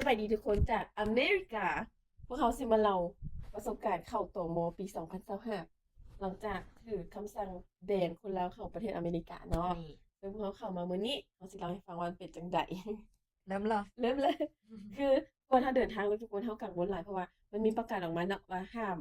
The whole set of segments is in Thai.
บายดีทุกคนจากอเมริกาพวกเขาสิมาเล่าประสบการณ์เข้าตมปี2025หลังจากถือคำสั่งแบนคนลาวเข้าประเทศอเมริกาเนาะนี่ซึ่งพวกเขาเข้ามามื้อนี้เขาสิเล่าให้ฟังว่ามันเป็นจังใด เริ่มเหรอเริ่มเลย คือก่อนถ้าเดินทางแล้วทุกคนเฮากังวลหลายเพราะว่ามันมีประกาศออกมาเนาะว่าห้าม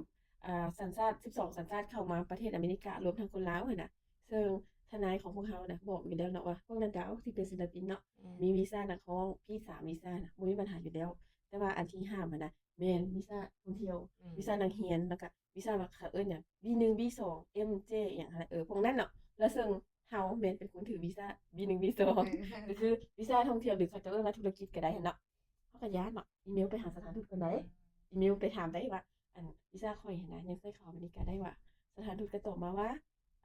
สัญชาติ12สัญชาติเข้ามาประเทศอเมริการวมทั้งคนลาวหั้นน่ะซึ่งทนายของพวกเขาน่ะบอกอยู่แล้วเนาะว่าพวกนักดาวที่เป็นศิลปินเนาะมีวีซ่านักร้องพี่สามวีซ่าน่ะบ่มีปัญหาอยู่แล้วแต่ว่าอันที่ห้ามหั้นน่ะแม่นวีซ่าท่องเที่ยววีซ่านักเรียนแล้วก็วีซ่าว่าเขาเอิ้นหยัง B1 B2 MJ อิหยังหั้นน่ะพวกนั้นเนาะแล้วซึ่งเฮาแม่นเป็นคนถือวีซ่า B1 B2 ก็คือวีซ่าท่องเที่ยวหรือเขาจะเอิ้นว่าธุรกิจก็ได้หั้นเนาะ เขาก็ย้านเนาะอีเมลไปหาสถานทูตคนใดอีเมลไปถามได้ว่าอันวีซ่าข่อยหั้นนะยังเคยเข้าอเมริกาได้ว่าสถานทูตก็ตอบมาว่า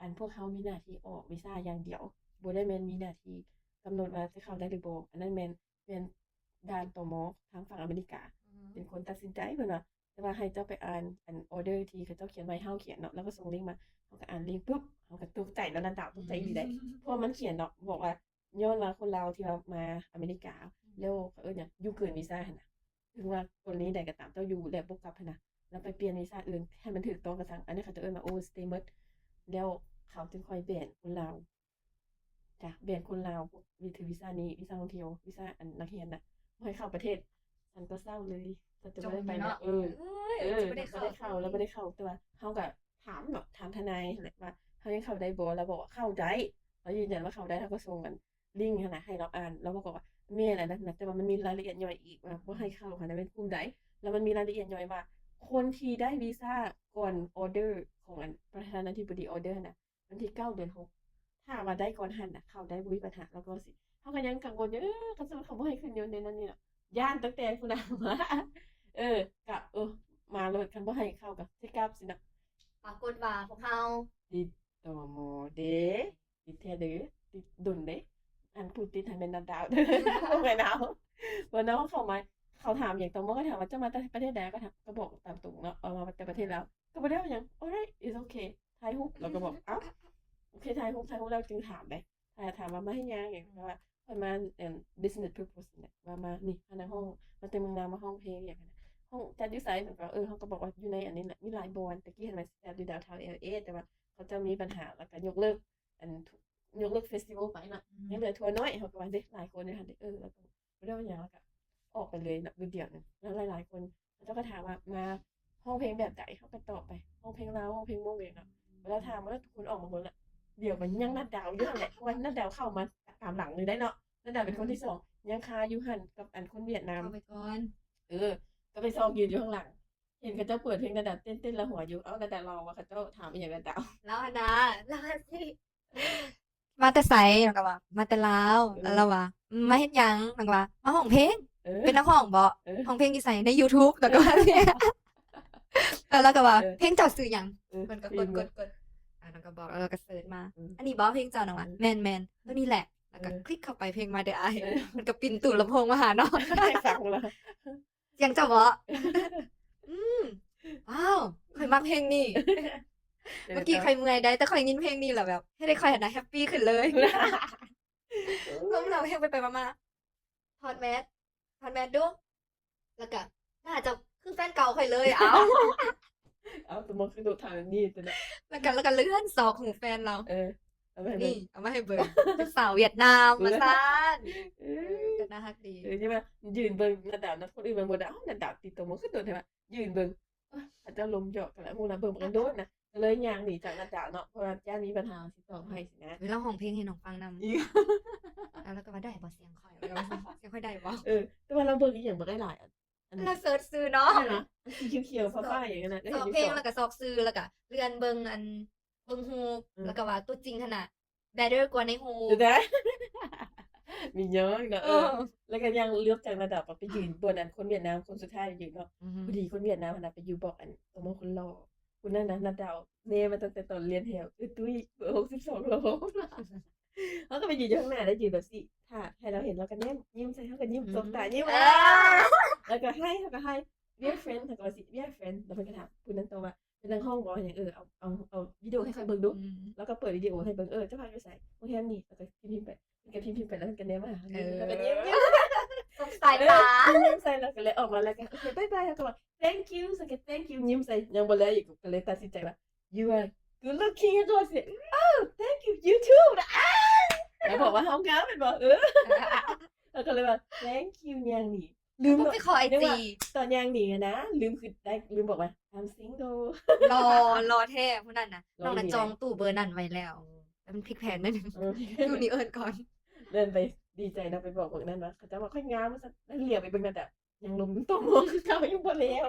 อันพวกเขามีหน้าที่ออกวีซ่าอย่างเดียวบ่ได้แม่นมีหน้าที่กำหนดว่าจะเข้าได้หรือบ่อันนั้นแม่นด่านตมทางฝั่งอเมริกาเป็นคนตัดสินใจเพิ่นว่าแต่ว่าให้เจ้าไปอ่านอันออร์เดอร์ที่เขาเจ้าเขียนไว้ให้เฮาเขียนเนาะแล้วก็ส่งลิงก์มาเฮาก็อ่านลิงก์ปุ๊บเฮาก็ตกใจแล้วนั่นดาวตกใจอีหลีได้เพราะว่ามันเขียนเนาะบอกว่าย้อนว่าคนลาวที่ว่ามาอเมริกาแล้วเขาเอิ้นหยังอยู่เกินวีซ่าหั่นน่ะ ถึงว่าคนนี้ใดก็ตามเจ้าอยู่แล้วบ่กลับหั้นนะแล้วไปเปลี่ยนวีซ่าอื่นให้มันถูกต้องกับทางอันนี้เขาจะเอิ้นว่า overstay หมดแล้วเขาจึงค่อยแบนคนลาวจ้ะแบนคนลาวพวกถือวีซ่านี้วีซ่าท่องเที่ยววีซ่าอันนักเรียนน่ะบ่ให้เข้าประเทศฉันก็เศร้าเลยฉันจะบ่ได้ไปแล้วไม่ได้บ่ได้เข้าแล้วบ่ได้เข้าแต่ว่าเฮาก็ถามเนาะถามทนายนั่นแหละว่าเฮายังเข้าได้บ่แล้วบอกว่าเข้าได้เรายืนยันว่าเข้าได้เราก็ส่งอันลิงก์หั้นน่ะให้เราอ่านแล้วบอกว่า แม่นอันนั้นน่ะแต่ว่ามันมีรายละเอียดย่อยอีกว่าบ่ให้เข้าค่ะนะเป็นกลุ่มใดแล้วมันมีรายละเอียดย่อยว่าคนที่ได้วีซาก่อนออร์เดอร์ของอันประธานาธิบดีออร์เดอร์น่ะวันที่9เดือน6ถ้าว่าได้ก่อนหั้นน่ะเข้าได้บ่มีปัญหาแล้วก็สิเขาก็ยังกังวลอยู่เขาจะเขาบ่ให้ขึ้นอยู่ในนั้นนี่ล่ะย้านตั้งแต่พุ่นน่ะมาก็มาโลดคันบ่ให้เข้าก็สิกลับสินะปรากฏว่าพวกเราติดตมเด้ติดแท้เด้อติดดนเด้ อันพูดติดให้แม่นดาวๆ บ่แม่นเอาวันนั้นเขามาเขาถามอย่างตรงก็ถามว่าจะมาจากประเทศใดก็ถามก็บอกตามตรงเนาะมาจากประเทศลาวก็บ่ได้ว่าหยัง alright it's okay ถ่ายรูปเราก็บอกอ้าวโอเคถ่ายรูปแล้วจึงถามเด้ถามว่ามาเฮ็ดหยังหยังเพราะว่าข้อยมาbusiness purpose เนี่ยว่ามานี่มาในห้องมาแต่เมืองนาวมาห้องเพลงอย่างนั้นน่ะห้องจัดอยู่ไสเพิ่นก็เขาก็บอกว่าอยู่ในอันนี้แหละมีหลายบ่อนตะกี้เห็นว่าสิจัดอยู่ downtown LA แต่ว่าเขาจะมีปัญหาแล้วก็ยกเลิกอันยกเลิกเฟสติวัลไปน่ะ ยังเหลือทัวร์น้อยเขาก็ว่าเด้หลายคนเลยค่ะเด้แล้วก็บ่ได้ว่าหยังแล้วก็ออกไปเลยน่ะมื้อเดียวนึงแล้วหลายๆคนเขาเจ้าก็ถามว่ามาห้องเพลงแบบใดเขาก็ตอบไปห้องเพลงลาวห้องเพลงม่วงเนาะเวลาถามว่าทุกคนออกมาหมดแล้วเดี๋ยวมันยังนัดดาวอยู่นั่นแหละเพราะว่านัดดาวเข้ามาตามหลังเลยได้เนาะนัดดาวเป็นคนที่2ยังคาอยู่หั่นกับอันคนเวียดนามเข้าไปก่อนเออก็ไปซอกยืนอยู่ข้างหลังเห็นเขาเจ้าเปิดเพลงนัดดาวเต้นๆแล้วหัวอยู่อ้าวนัดดาวร้องว่าเขาเจ้าถามอีหยังนัดดาว แล้วอันนะแล้วอันสิมาแต่ไสแล้วก็ว่ามาแต่ลาวแล้วเราว่ามาเฮ็ดหยังแล้วก็ว่ามาร้องเพลงเออเป็นนักร้องบ่เออร้องเพลงอยู่ไสใน YouTube แล้วก็ว่าเนี่ยแล้วเราก็ว่าเพลงเจ้าชื่อหยังเพิ่นก็พิมพ์กดแล้วก็บอกแล้วเราก็เสิร์ชมา อืมอันนี้บ่เพลงเจ้านั่นว่าแม่นๆตัวนี้แหละแล้วก็คลิกเข้าไปเพลง My The Eye มันก็ปิ่นตู้ลำโพงมาหาเนาะ ให้ฟังว่า เสียงเจ้าบ่อืมว้าวข่อยมักเพลงนี้ เมื่อกี้ข่อยเมื่อยได้แต่ข่อยยินเพลงนี้แล้วแบบเฮ็ดให้ข่อยหันหน้าแฮปปีขึ้นเลยล้มเราเพลงไปๆมาๆถอดแมสดูแล้วก็น่าจะคือแฟนเก่าข่อยเลยเอ้า เอาแต่มันคือตัวทางนี้แต่นะ แล้วก็เลื่อนซอกหูแฟนเรา เอาไปให้เบิ่ นี่ ง เอามาให้เบิ่งเป็นสาวเวียดนามว่าซั่น เออ ก็น่ารักดี ใช่ไหมยืนเบิ่งระดับนั้นคนอื่นเบิ่งบ่ได้อ้าวระดับติดตัวมันคือตัวใช่ไหมยืนเบิ่งเขาเจ้าลมเหยาะกันแล้วหมู่นั้นเบิ่งบ่กันโดนนะก็เลยย่างหนีจากระดับเนาะเพราะว่าย่านมีปัญหาสิตอบให้สินะ เวลาร้องเพลงให้น้องฟังนำ อีก แล้วก็ว่าได้บ่เสียงข่อยแล้วก็ว่าเสียงข่อยได้บ่ แต่ว่าเราเบิ่งอีหยังบ่ได้หลายอันแล้วเสิร์ชซื้อเนาะ ใช่นะสีเขียวๆฟ้าๆอย่างนั้นน่ะก็ ซ เห็ อน ก อยู่ เพลง 2 แล้วก็ซอกซื้อแล้วก็เลื่อนเบิ่งอันเบิ่งฮูป อืม แล้วก็ว่าตัวจริงหั่นน่ะ better กว่าในฮู เดี๋ ป ยวนะมีเยอะเนาะ เออ แล้วก็ยังเลือกจากระดับว่าไปยืนบนอันคนเวียดนามคนสุดท้ายยืนเนาะ พอดีคนเวียดนามหั่นน่ะไปอยู่บอกอันตมคนหล่อคนนั้นน่ะนัดดาวเนมาตั้งแต่ตอนเรียนแถวตุ้ยเบอร์62โลเขาก็ไปยืนอยู่ข้างหน้าแล้วยืนแบบสิถ้าให้เราเห็นเราก็แนมยิ้มใส่เขาก็ยิ้มสบตายิ้มแล้วก็ให้เขาก็ให้ we are friends เขาก็ว่าสิ we are friends แล้วเพิ่นก็ถามผู้นั้นตอบว่าเป็นทางห้องบ่หยังเอาวิดีโอให้ข้อยเบิ่งดู แล้วก็เปิดวิดีโอให้เบิ่งเจ้าพาอยู่ไสโรงแรมนี่แล้วก็พิมพ์ไปเพิ่นก็พิมพ์ไปแล้วเพิ่นก็แนมมาหาแล้วก็ยิ้ม สงสายตา ยิ้มใส่แล้วก็เลยออกมาแล้วก็โอเคบ๊ายบายแล้วก็บอก thank you สก thank you ยิ้มใส่ยังบ่เลยอีกก็เลยตัดสินใจว่า you are good looking ก็สิ oh thank you you too นะแล้วบอกว่าเฮางามแม่นบ่แล้วก็เลยว่า thank you ย่างหนีลืม บ่ไปขอไอ นึก จี ว่าตอนย่างหนีอะนะลืมคือได้ลืมบอกว่า I'm single รอแท้ผู้นั้นน่ะ รอ น้องน่ะ อยู่ จอง ไหน ตู้เบอร์นั้นไว้แล้วแต่มันพลิกแผนนิดนึง เออ อยู่นี่เอิ้นก่อน เดินไปดีใจนะไปบอกพวกนั้นว่าเขาจะว่าค่อยงามว่าซั่นแล้วเหลียวไปเบิ่งนั่นน่ะยังลมต้องมองคือเขายังบ่แล้ว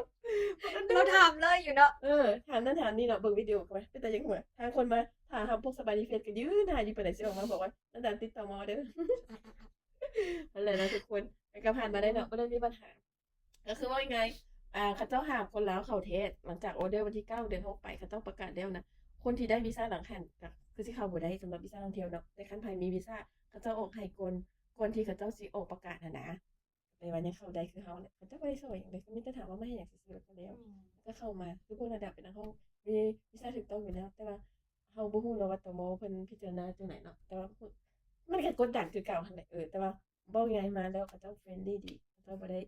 พวกนั้น เราถามเลยอยู่เนาะ ถามนั่นถามนี่เนาะเบิ่งวิดีโอกันไหมเป็นแต่ยังหัวทางคนมาถามพวกสบายดีเฟซก็ยืนหาอยู่ไปไหนสิออกมาบอกว่านั่นดันติดต่อมอเด้อ นั่นแหละนะทุกคนก็ผ่านมาได้เนาะบ่ได้มีปัญหาก็คือว่ายังไงเขาเจ้าห้ามคนลาวเข้าเทศหลังจากออเดอร์วันที่9เดือน6ไปเขาเจ้าประกาศแล้วนะคนที่ได้วีซ่าหลังหันก็คือสิเข้าบ่ได้สำหรับวีซ่าท่องเที่ยวเนาะแต่คันไผมีวีซ่าเขาเจ้าออกให้คนที่เขาเจ้าสิออกประกาศนะในวันยังเข้าได้คือเฮาเนี่ยเขาเจ้าบ่ได้สวยอย่างใดก็มีแต่ถามว่ามาให้หยังซื่อๆแล้วก็แล้วก็เข้ามาคือพวกระดับเป็นนักท่องมีวีซ่าถูกต้องอยู่แล้วแต่ว่าเฮาบ่ฮู้เนาะว่าตมเพิ่นพิจารณาจังไดเนาะแต่ว่ามันก็กดดันคือเก่าหั่นแหละแต่ว่าเว้าง่ายมาแล้วเขาเจ้าเฟรนลี่ดีเขาเจ้าบ่ได้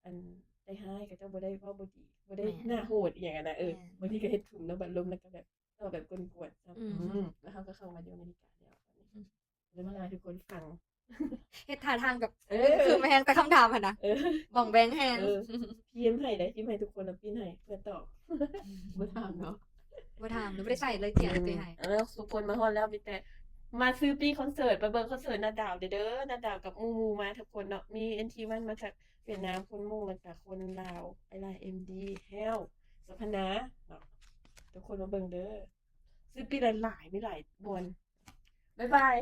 อันได้ร้ายเขาเจ้าบ่ได้เว้าบ่ดีบ่ได้หน้าโหดอีหยังอะนะบางทีก็เฮ็ดถุ่มเนาะบัดลมแล้วก็แบบเว้าแบบกวนๆแล้วเขาก็เข้ามาอยู่อเมริกาแล้วแล้วมาลาทุกคนฟัง เฮ็ดท่าทางแบบ เ คือแม่งแต่คำถามหั่นน่ะ เออ บ่องแบงแฮง พิมพ์ให้ได้พิมพ์ให้ทุกคนแล้วพิมพ์ให้เพื่อตอบบ่ถามเนาะ บ่ถามหนูบ่ได้ใส่เลยเจียไปให้ แล้วทุกคนมาฮอดแล้วมีแต่มาซื้อปีคอนเสิร์ตไปเบิ่งคอนเสิร์ตนาดาวเด้อนาดาวกับหมู่ๆมาทุกคนเนาะมี NT1 มาจากเวียดนามคนมุ่งแล้วก็คนลาวไอลา MD Hell สัพนาเนาะทุกคนมาเบิ่งเด้อซื้อปีหลายๆมีหลายบวนบ๊ายบาย